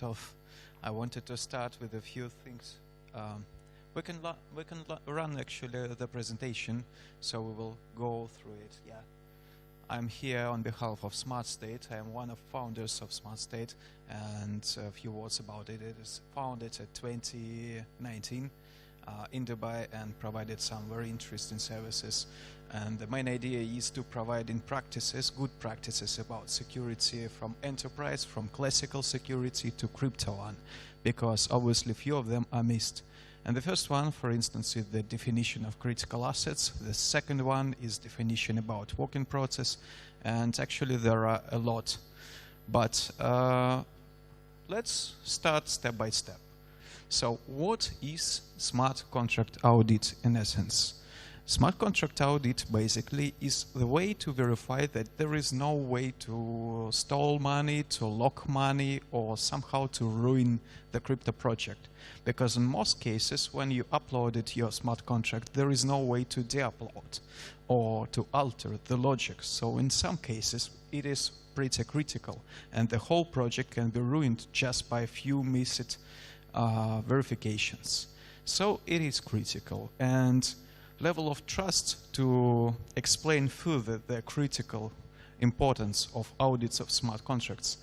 start off, I wanted to start with a few things. We can run actually the presentation, so we will go through it. Yeah, I'm here on behalf of Smart State. I am one of founders of Smart State, and a few words about it. It is founded in 2019 in Dubai and provided some very interesting services. And the main idea is to provide in practices, good practices about security from enterprise, from classical security to crypto one, because obviously few of them are missed. And the first one, for instance, is the definition of critical assets. The second one is definition about working process. And actually there are a lot. But let's start step by step. So what is smart contract audit in essence? Smart contract audit basically is the way to verify that there is no way to steal money, to lock money, or somehow to ruin the crypto project. Because in most cases, when you uploaded your smart contract, there is no way to de-upload or to alter the logic. So in some cases, it is pretty critical, and the whole project can be ruined just by a few missed verifications. So it is critical, and level of trust to explain further the critical importance of audits of smart contracts.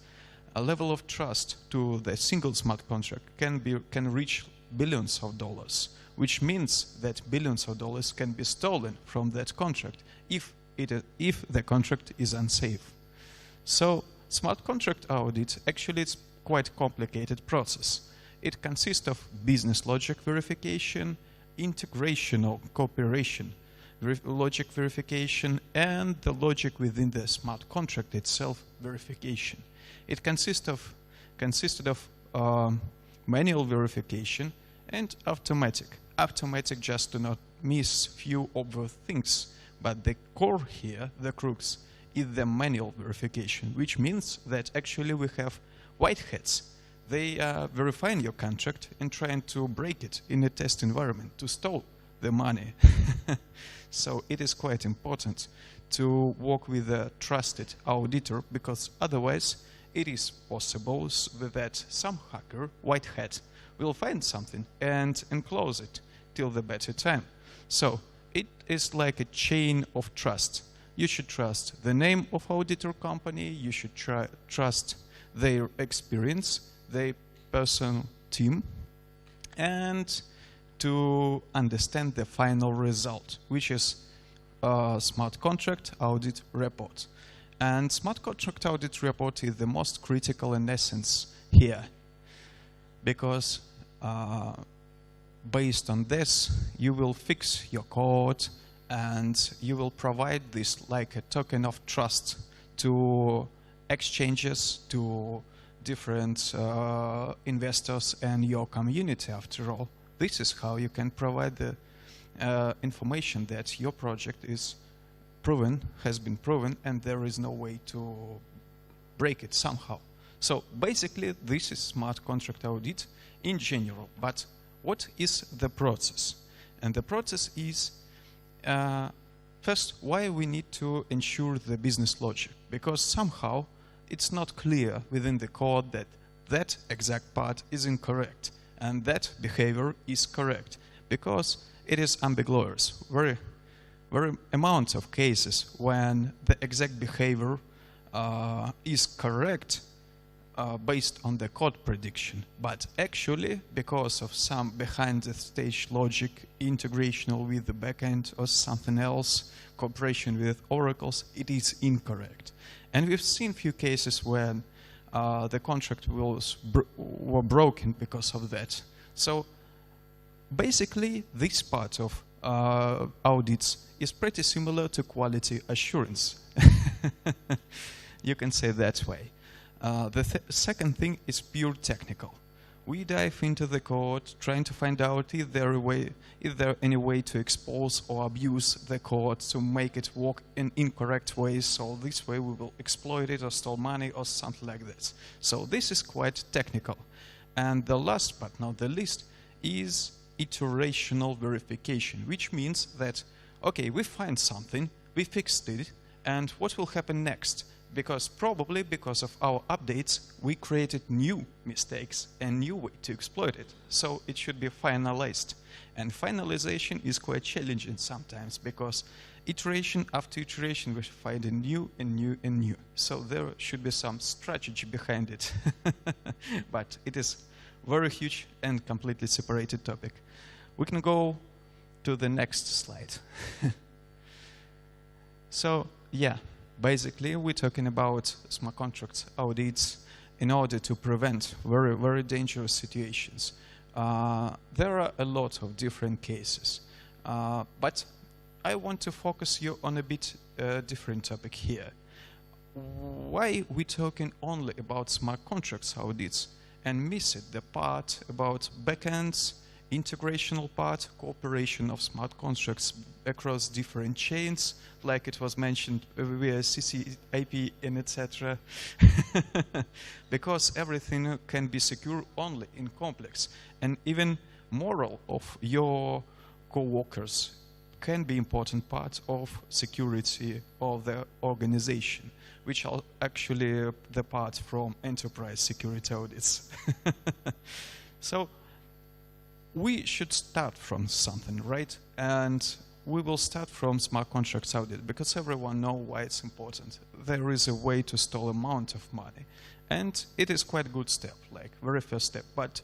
A level of trust to the single smart contract can reach billions of dollars, which means that billions of dollars can be stolen from that contract if the contract is unsafe. So smart contract audit actually is quite a complicated process. It consists of business logic verification, integration or cooperation logic verification, and the logic within the smart contract itself verification. It consisted of manual verification and automatic. Automatic just to not miss few obvious things, but the core here, the crux, is the manual verification, which means that actually we have white hats. They are verifying your contract and trying to break it in a test environment to steal the money. So it is quite important to work with a trusted auditor, because otherwise it is possible that some hacker, white hat, will find something and enclose it till the better time. So it is like a chain of trust. You should trust the name of auditor company, you should trust their experience, the personal team, and to understand the final result, which is smart contract audit report. And smart contract audit report is the most critical in essence here, because based on this, you will fix your code and you will provide this like a token of trust to exchanges, to different investors and your community. After all, this is how you can provide the information that your project is proven, has been proven, and there is no way to break it somehow. So basically this is smart contract audit in general. But what is the process? And the process is first, why we need to ensure the business logic, because somehow it's not clear within the code that that exact part is incorrect and that behavior is correct, because it is ambiguous. Very amount of cases when the exact behavior is correct based on the code prediction, but actually because of some behind the stage logic, integration with the backend or something else, cooperation with oracles, it is incorrect. And we've seen few cases when the contract were broken because of that. So basically this part of audits is pretty similar to quality assurance. You can say that way. The second thing is pure technical. We dive into the code trying to find out if there any way to expose or abuse the code to make it work in incorrect ways, so this way we will exploit it or steal money or something like that. So this is quite technical. And the last but not the least is iterational verification, which means that, okay, we find something, we fixed it, and what will happen next? because probably because of our updates, we created new mistakes and new way to exploit it. So it should be finalized. And finalization is quite challenging sometimes because iteration after iteration we find a new and new and new. So there should be some strategy behind it. But it is very huge and completely separated topic. We can go to the next slide. So yeah, basically we're talking about smart contract audits in order to prevent very, very dangerous situations. There are a lot of different cases, but I want to focus you on a bit different topic here. Why we talking only about smart contracts audits and miss it the part about backends, integrational part, cooperation of smart contracts across different chains, like it was mentioned via CCIP and etc. Because everything can be secure only in complex, and even moral of your co-workers can be important part of security of the organization, which are actually the part from enterprise security audits. So we should start from something, right? And we will start from smart contracts audit because everyone knows why it's important. There is a way to store amount of money, and it is quite a good step, like very first step, but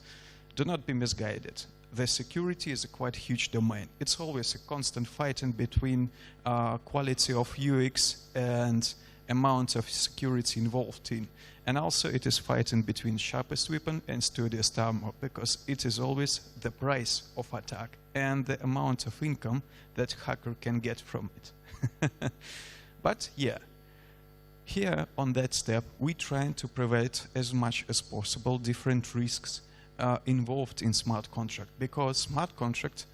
do not be misguided. The security is a quite huge domain. It's always a constant fighting between quality of UX and amount of security involved in. And also it is fighting between sharpest weapon and sturdiest armor, because it is always the price of attack and the amount of income that hacker can get from it. But yeah, here on that step, we try to prevent as much as possible different risks involved in smart contract, because smart contract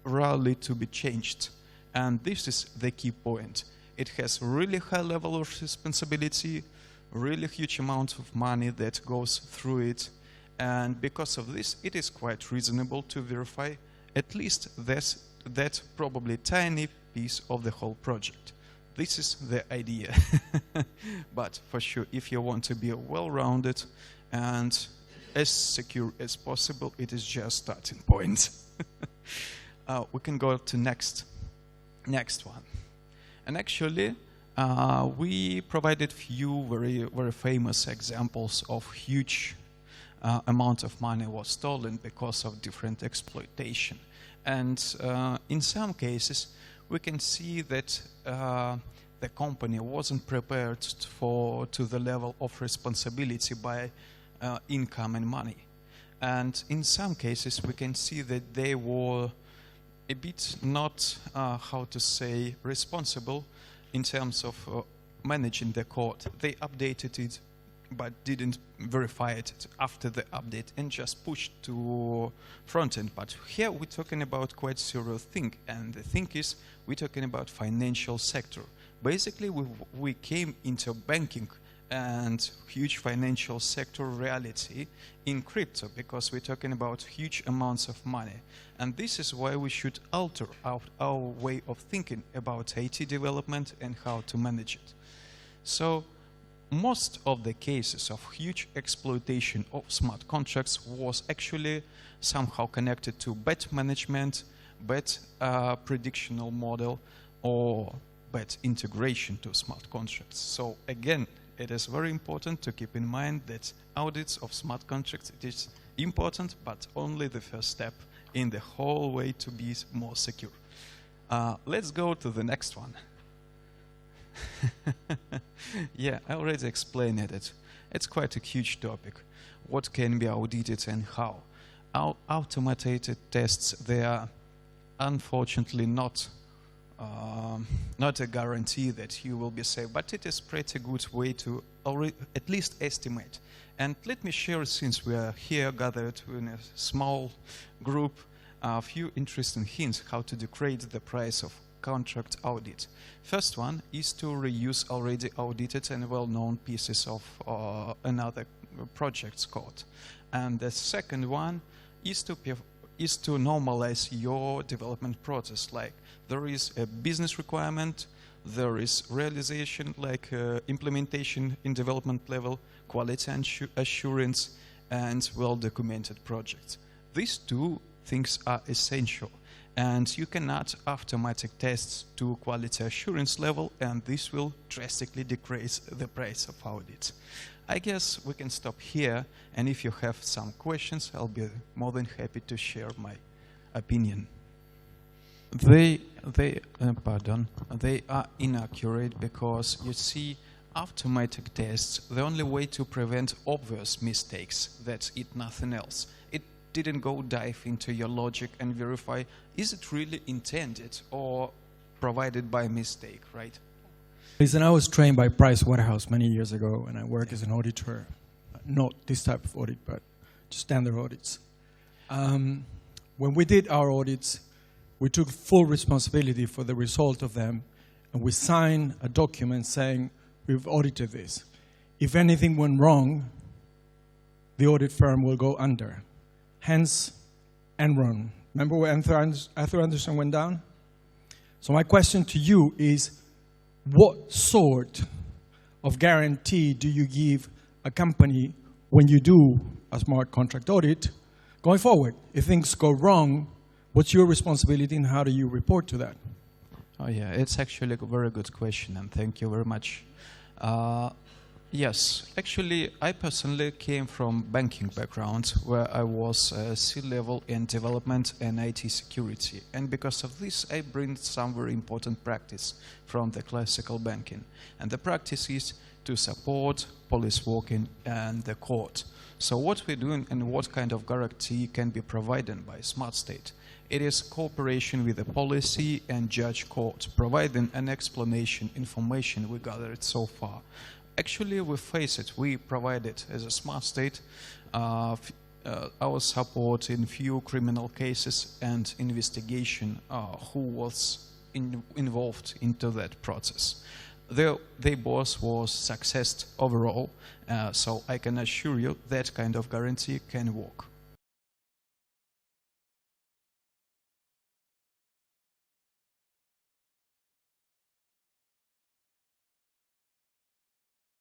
rarely to be changed. And this is the key point. It has really high level of responsibility, really huge amount of money that goes through it, and because of this it is quite reasonable to verify at least that probably tiny piece of the whole project. This is the idea. But for sure, if you want to be well-rounded and as secure as possible, it is just starting point. We can go to next one. And actually we provided few very famous examples of huge amount of money was stolen because of different exploitation. And in some cases we can see that the company wasn't prepared to the level of responsibility by income and money. And in some cases we can see that they were a bit not, how to say, responsible in terms of managing the code. They updated it but didn't verify it after the update and just pushed to front end. But here we're talking about quite serious thing, and the thing is we're talking about financial sector. Basically we came into banking and huge financial sector reality in crypto, because we're talking about huge amounts of money. And this is why we should alter our way of thinking about IT development and how to manage it. So most of the cases of huge exploitation of smart contracts was actually somehow connected to bad management, bad predictional model, or bad integration to smart contracts. So again, it is very important to keep in mind that audits of smart contracts, it is important, but only the first step in the whole way to be more secure. Let's go to the next one. Yeah, I already explained it. It's quite a huge topic. What can be audited and how? Automated tests, they are unfortunately not a guarantee that you will be safe, but it is pretty good way to at least estimate. And let me share, since we are here gathered in a small group, a few interesting hints how to decrease the price of contract audit. First one is to reuse already audited and well-known pieces of another project's code. And the second one is to normalize your development process. Like there is a business requirement, There is realization, like implementation in development level, quality assurance, and well-documented projects. These two things are essential. And you can add automatic tests to quality assurance level, and this will drastically decrease the price of audit. I guess we can stop here, and if you have some questions, I'll be more than happy to share my opinion. They are inaccurate because, you see, automatic tests, the only way to prevent obvious mistakes, that's it, nothing else. It didn't go dive into your logic and verify, is it really intended or provided by mistake, right? Listen, I was trained by Price Waterhouse many years ago, and I work as an auditor. Not this type of audit, but just standard audits. When we did our audits, we took full responsibility for the result of them, and we signed a document saying, we've audited this. If anything went wrong, the audit firm will go under. Hence, Enron. Remember when Arthur Andersen went down? So my question to you is, what sort of guarantee do you give a company when you do a smart contract audit going forward? If things go wrong, what's your responsibility and how do you report to that? Oh yeah, it's actually a very good question, and thank you very much. Yes, actually, I personally came from banking background where I was C-level in development and IT security. And because of this, I bring some very important practice from the classical banking. And the practice is to support police work and the court. So what we're doing and what kind of guarantee can be provided by Smart State? It is cooperation with the policy and judge court, providing an explanation, information we gathered so far. Actually, we face it. We provided, as a Smart State, our support in few criminal cases and investigation who was involved into that process. Their boss was success overall, so I can assure you that kind of guarantee can work.